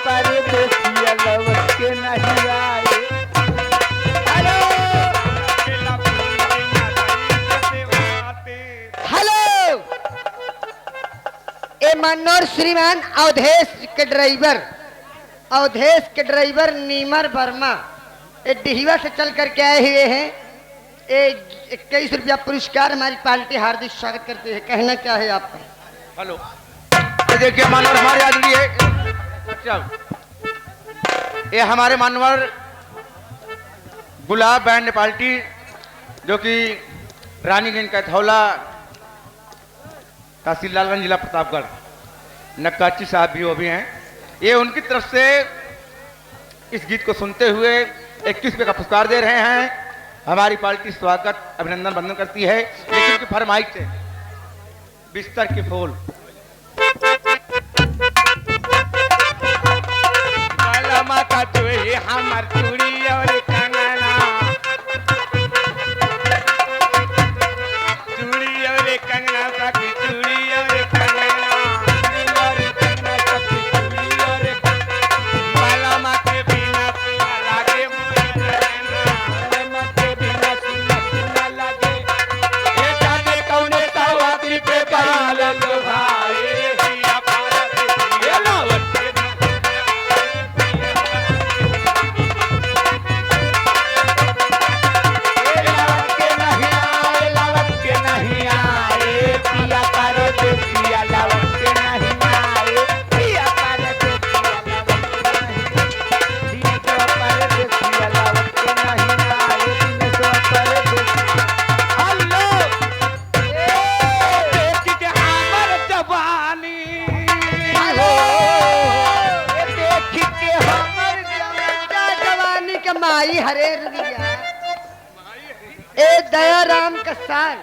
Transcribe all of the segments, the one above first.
परदेसिया लौट के नहीं आए। हेलो हेलो, ए मनोहर श्रीमान अवधेश के ड्राइवर नीमर वर्मा ए डिहिवा से चल करके आए हुए हैं। 21 रुपया पुरस्कार हमारी पार्टी हार्दिक स्वागत करते हैं। कहना क्या है आपका? हेलो, देखिए मानवर हमारे आदरणीय ये हमारे मानवर गुलाब बैंड पार्टी जो कि रानीगंज कैथौला तहसील लालगंज जिला प्रतापगढ़ नक्काची साहब भी वो भी हैं। ये उनकी तरफ से इस गीत को सुनते हुए 21 रुपये का पुरस्कार दे रहे हैं। हमारी पार्टी स्वागत अभिनंदन वंदन करती है, लेकिन उनकी फरमाइश है बिस्तर के फूल माता तुझे हमार चूड़ी और कंगना, चूड़ी और कंगना सखी, चूड़ी और कंगना, और कंगना सखी, चूड़ी और माला माँ के बिना सुना लागे मुझे रहना, माँ के बिना सुना लागे। ये जाने कौने सवाती पे बाल लो भाई, सिया पारा ये लावट के माई हरे रुदिया ए दया राम का साल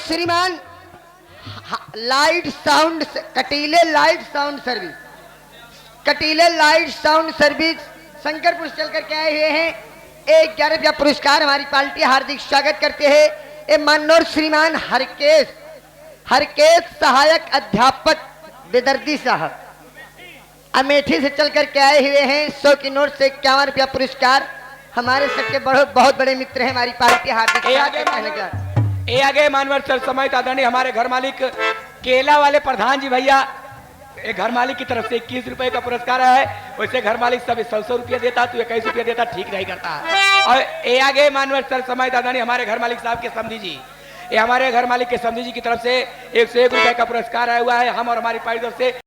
श्रीमान लाइट साउंड कटीले लाइट साउंड सर्विस शंकरपुर चल करके आए हुए हैं। 11 रुपया पुरस्कार हमारी पार्टी हार्दिक स्वागत करते हैं। ए मनोहर श्रीमान हरकेश सहायक अध्यापक बेदर्दी साहब अमेठी से चल करके आए हुए हैं। 100 की नोट से 51 रुपया पुरस्कार हमारे सबके बहुत बड़े मित्र हैं। हमारी पार्टी हार्दिक स्वागत कहने का आगे मानवर चल समय आदरणीय हमारे घर मालिक केला वाले प्रधान जी भैया एक घर मालिक की तरफ से 21 रुपए का पुरस्कार है। वैसे घर मालिक सब 100 रुपया देता, तू 21 रुपया देता, ठीक नहीं करता। और ये आगे मानवर सर समय दादानी हमारे घर मालिक साहब के समझी जी, ये हमारे घर मालिक के समझी जी की तरफ से 101 रुपए का पुरस्कार आया हुआ है। हम और हमारी पार्टी तरफ से